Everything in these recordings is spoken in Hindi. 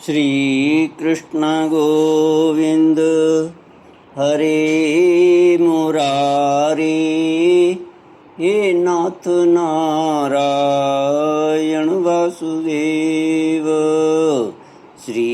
श्री कृष्ण गोविंद हरे मुरारी, हे नाथ नारायण वासुदेव। श्री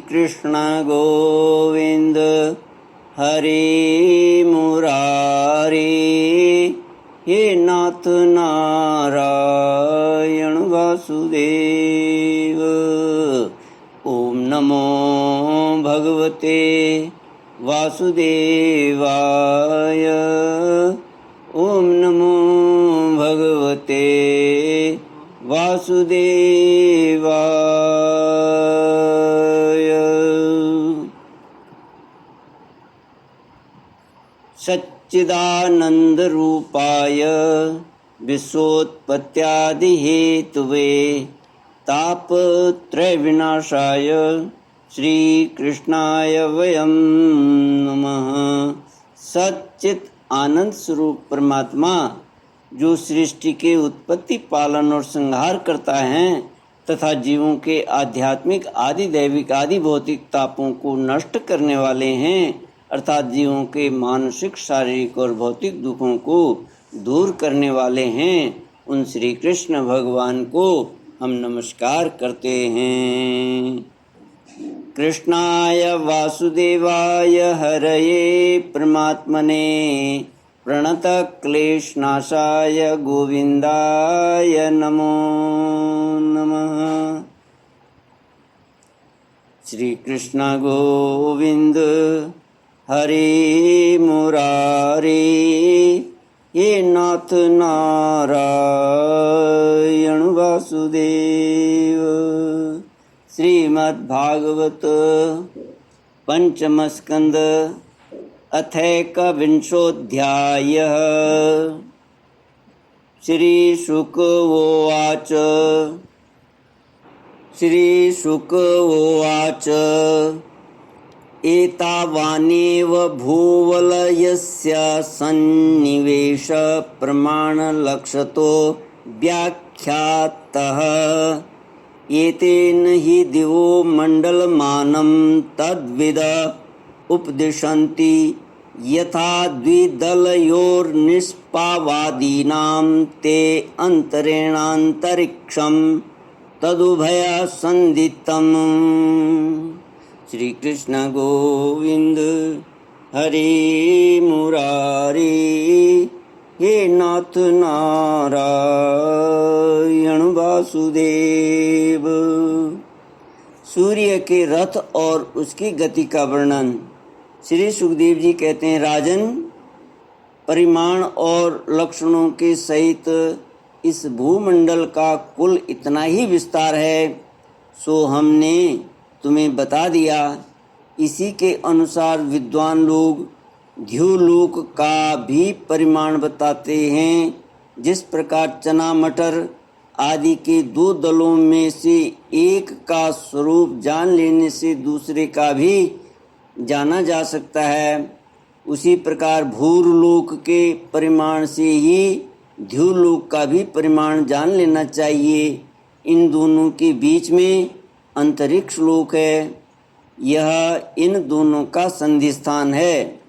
कृष्ण गोविंद हरे मुरारी, हे नाथ नारायण वासुदेव। ओम नमो भगवते वासुदेवाय। ओम नमो भगवते वासुदेवाय। सच्चिदानंद रूपाय विश्वोत्पत्त्यादि हेतुवे तापत्रय विनाशाय श्री कृष्णाय वयं नमः। सच्चित आनंद स्वरूप परमात्मा जो सृष्टि के उत्पत्ति, पालन और संहार करता है तथा जीवों के आध्यात्मिक, आदि दैविक, आदि भौतिक तापों को नष्ट करने वाले हैं, अर्थात जीवों के मानसिक, शारीरिक और भौतिक दुखों को दूर करने वाले हैं, उन श्री कृष्ण भगवान को हम नमस्कार करते हैं। कृष्णाय वासुदेवाय हरये परमात्मने प्रणतक्लेशनाशाय गोविंदाय नमो नमः। श्री कृष्ण गोविंद हरे मुरारी, हे नाथ नारायण वासुदेव। श्रीमद्भागवत पंचम स्कंद अथैकविंशोऽध्यायः। श्री शुक उवाच। श्री शुक उवाच। एतावानेव भूवलयस्य सन्निवेश प्रमाणलक्षतो व्याख्यातः। एतेन हि दिवो मण्डलमानं तद्विद उपदिशन्ति, यथा द्विदलयोर्निष्पावादीनां ते अन्तरेणान्तरिक्षं तदुभयसन्धितम्। श्री कृष्ण गोविंद हरे मुरारी, हे नाथ नारायण वासुदेव। सूर्य के रथ और उसकी गति का वर्णन। श्री सुखदेव जी कहते हैं, राजन, परिमाण और लक्षणों के सहित इस भूमंडल का कुल इतना ही विस्तार है, सो हमने तुम्हें बता दिया। इसी के अनुसार विद्वान लोग द्युलोक का भी परिमाण बताते हैं। जिस प्रकार चना मटर आदि के दो दलों में से एक का स्वरूप जान लेने से दूसरे का भी जाना जा सकता है, उसी प्रकार भूरलोक के परिमाण से ही द्युलोक का भी परिमाण जान लेना चाहिए। इन दोनों के बीच में अंतरिक्ष लोक है, यह इन दोनों का संधि स्थान है।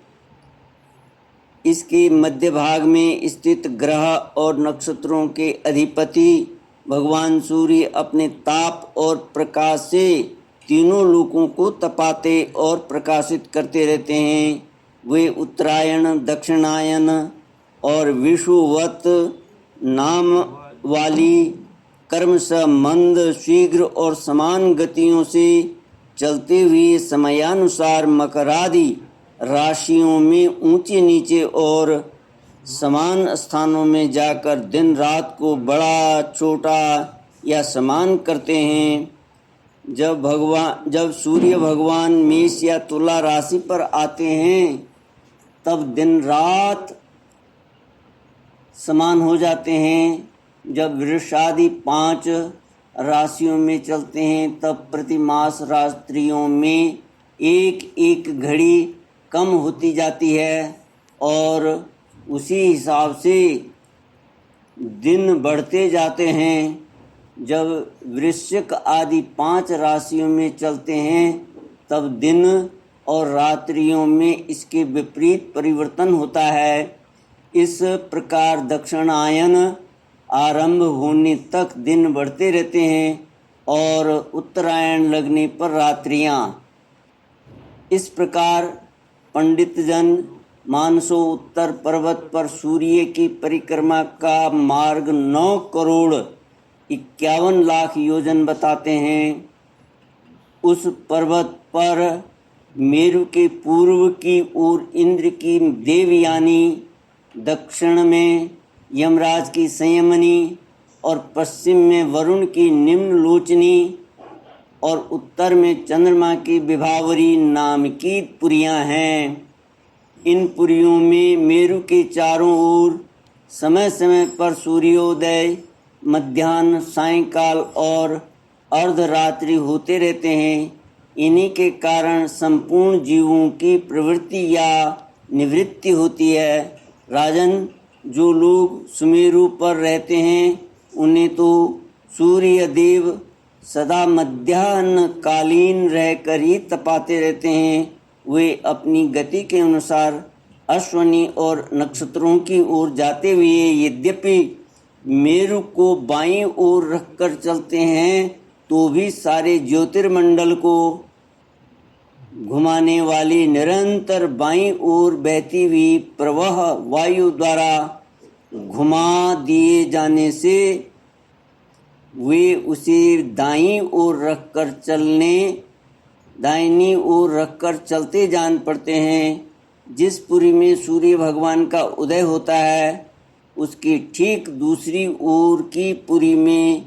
इसके मध्य भाग में स्थित ग्रह और नक्षत्रों के अधिपति भगवान सूर्य अपने ताप और प्रकाश से तीनों लोकों को तपाते और प्रकाशित करते रहते हैं। वे उत्तरायण, दक्षिणायन और विषुवत नाम वाली कर्मशः मंद, शीघ्र और समान गतियों से चलते हुए समयानुसार मकरादि राशियों में ऊंचे नीचे और समान स्थानों में जाकर दिन रात को बड़ा, छोटा या समान करते हैं। जब सूर्य भगवान मेष या तुला राशि पर आते हैं, तब दिन रात समान हो जाते हैं। जब वृषादि 5 राशियों में चलते हैं, तब प्रति मास रात्रियों में एक एक घड़ी कम होती जाती है और उसी हिसाब से दिन बढ़ते जाते हैं। जब वृश्चिक आदि 5 राशियों में चलते हैं तब दिन और रात्रियों में इसके विपरीत परिवर्तन होता है। इस प्रकार दक्षिणायन आरंभ होने तक दिन बढ़ते रहते हैं और उत्तरायण लगने पर रात्रियां। इस प्रकार पंडितजन मानसो उत्तर पर्वत पर सूर्य की परिक्रमा का मार्ग 9 करोड़ 51 लाख योजन बताते हैं। उस पर्वत पर मेरु के पूर्व की ओर इंद्र की देवयानी, दक्षिण में यमराज की संयमनी और पश्चिम में वरुण की निम्नलोचनी और उत्तर में चंद्रमा की विभावरी नाम की पुरियां हैं। इन पुरियों में मेरु के चारों ओर समय समय पर सूर्योदय, मध्याह्न, सायंकाल और अर्धरात्रि होते रहते हैं। इन्हीं के कारण संपूर्ण जीवों की प्रवृत्ति या निवृत्ति होती है। राजन, जो लोग सुमेरु पर रहते हैं उन्हें तो सूर्य देव सदा मध्याह्न कालीन रहकर ही तपाते रहते हैं। वे अपनी गति के अनुसार अश्वनी और नक्षत्रों की ओर जाते हुए यद्यपि मेरु को बाईं ओर रखकर चलते हैं तो भी सारे ज्योतिर्मंडल को घुमाने वाली निरंतर बाईं ओर बहती हुई प्रवाह वायु द्वारा घुमा दिए जाने से वे उसे दाईं ओर रखकर चलते जान पड़ते हैं। जिस पुरी में सूर्य भगवान का उदय होता है उसकी ठीक दूसरी ओर की पुरी में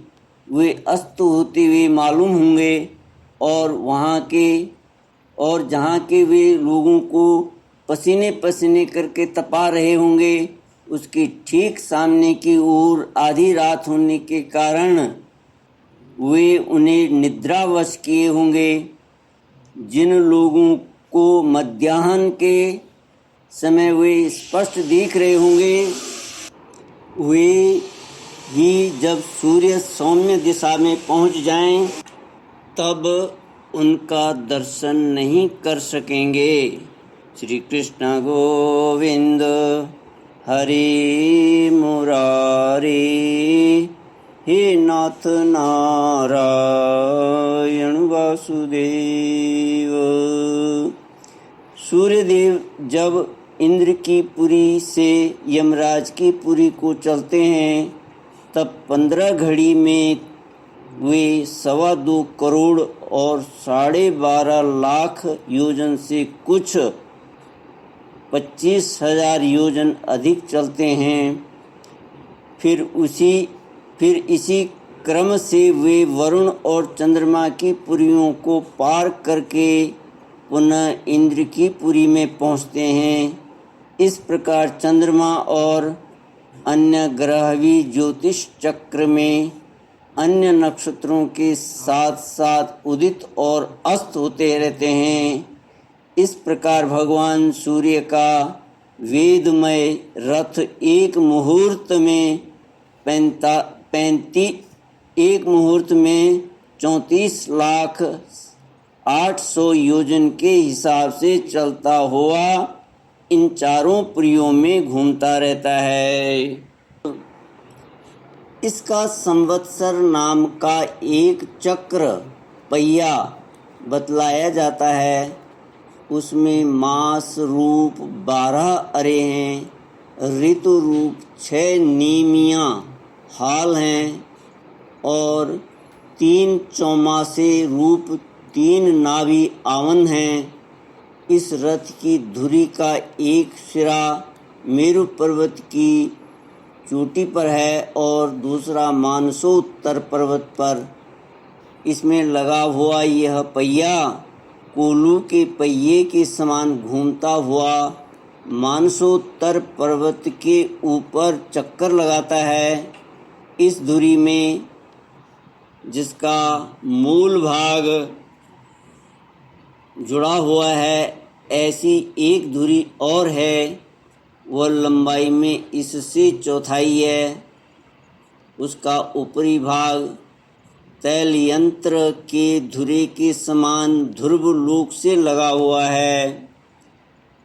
वे अस्त होते हुए मालूम होंगे और जहाँ के वे लोगों को पसीने पसीने करके तपा रहे होंगे उसकी ठीक सामने की ओर आधी रात होने के कारण वे उन्हें निद्रावश किए होंगे। जिन लोगों को मध्याह्न के समय वे स्पष्ट दिख रहे होंगे वे ही जब सूर्य सौम्य दिशा में पहुंच जाएं तब उनका दर्शन नहीं कर सकेंगे। श्री कृष्ण गोविंद हरि मुरारी, हे नाथ नारायण वासुदेव। सूर्यदेव जब इंद्र की पुरी से यमराज की पुरी को चलते हैं तब 15 घड़ी में वे 2.25 करोड़ और 12.5 लाख योजन से कुछ 25,000 योजन अधिक चलते हैं। फिर इसी क्रम से वे वरुण और चंद्रमा की पुरियों को पार करके पुनः इंद्र की पुरी में पहुँचते हैं। इस प्रकार चंद्रमा और अन्य ग्रह भी ज्योतिष चक्र में अन्य नक्षत्रों के साथ साथ उदित और अस्त होते रहते हैं। इस प्रकार भगवान सूर्य का वेदमय रथ एक मुहूर्त में 34,800,000 योजन के हिसाब से चलता हुआ इन चारों पुरियों में घूमता रहता है। इसका संवत्सर नाम का एक चक्र पहिया बतलाया जाता है। उसमें मास रूप 12 अरे हैं, ऋतु रूप 6 नीमियाँ हाल हैं और 3 चौमासे रूप 3 नाभि आवन हैं। इस रथ की धुरी का एक सिरा मेरु पर्वत की चोटी पर है और दूसरा मानसोत्तर पर्वत पर। इसमें लगा हुआ यह पहिया कोलू के पहिए के समान घूमता हुआ मानसोत्तर पर्वत के ऊपर चक्कर लगाता है। इस धुरी में जिसका मूल भाग जुड़ा हुआ है ऐसी एक धुरी और है, वह लंबाई में इससे चौथाई है। उसका ऊपरी भाग तैल यंत्र के धुरे के समान ध्रुव लोक से लगा हुआ है।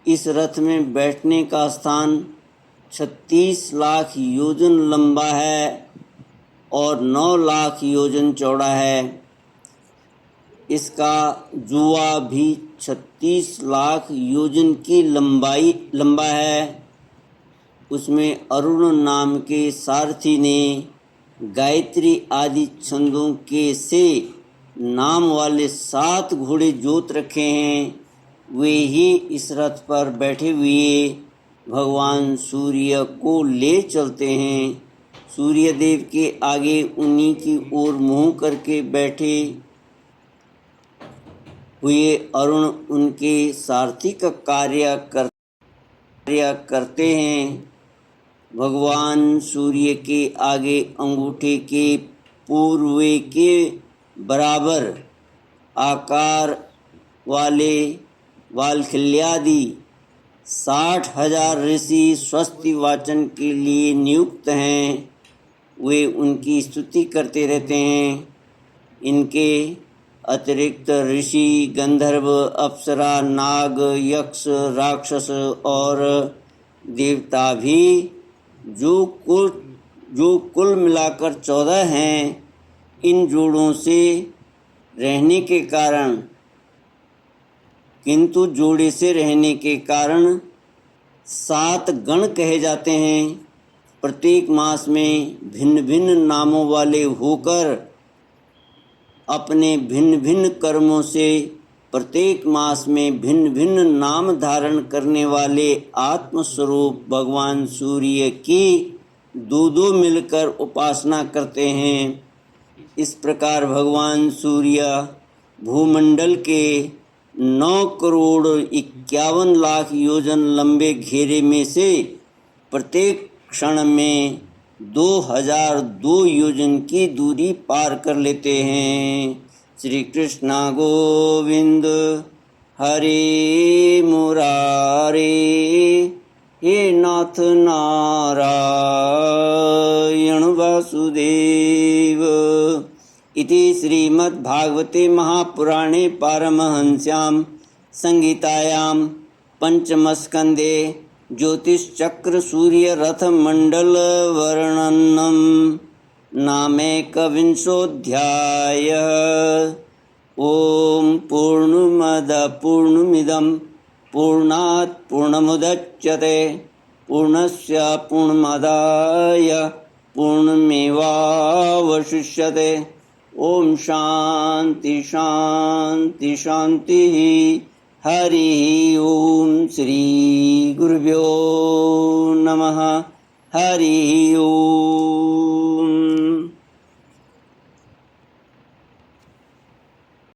इस रथ में बैठने का स्थान 36 लाख योजन लंबा है और 9 लाख योजन चौड़ा है। इसका जुआ भी 36 लाख योजन की लंबा है। उसमें अरुण नाम के सारथी ने गायत्री आदि छंदों के से नाम वाले 7 घोड़े जोत रखे हैं। वे ही इस रथ पर बैठे हुए भगवान सूर्य को ले चलते हैं। सूर्य देव के आगे उन्हीं की ओर मुँह करके बैठे हुए अरुण उनके सारथी का कार्य करते हैं। भगवान सूर्य के आगे अंगूठे के पूर्वे के बराबर आकार वाले वालखल्यादि 60,000 ऋषि स्वस्ति वाचन के लिए नियुक्त हैं। वे उनकी स्तुति करते रहते हैं। इनके अतिरिक्त ऋषि, गंधर्व, अप्सरा, नाग, यक्ष, राक्षस और देवता भी जो कुल मिलाकर 14 हैं, इन जोड़ों से रहने के कारण किंतु जोड़े से रहने के कारण 7 गण कहे जाते हैं। प्रत्येक मास में भिन्न भिन्न नामों वाले होकर अपने भिन्न भिन्न कर्मों से प्रत्येक मास में भिन्न भिन्न नाम धारण करने वाले आत्मस्वरूप भगवान सूर्य की दो मिलकर उपासना करते हैं। इस प्रकार भगवान सूर्य भूमंडल के 9 करोड़ 51 लाख योजन लंबे घेरे में से प्रत्येक क्षण में 2002 योजन की दूरी पार कर लेते हैं। श्री कृष्णा गोविंद हरे मुरारे, हे नाथ नारायण वासुदेव। इति श्रीमद्भागवते महापुराणे पारमहंस्यां संहितायां पंचमस्कन्धे ज्योतिश्चक्र सूर्य रथ मंडल वर्णनम नामैकविंशोऽध्याय। ओम पूर्णमद पूर्णमिदं पूर्णात् पूर्णमुदच्यते पूर्णस्य पूर्णमादाय पूर्णमेवावशिष्यते। ओम शांति शांति शांति। हरि ओम। श्री गुरुभ्यो नमः। हरि ओम।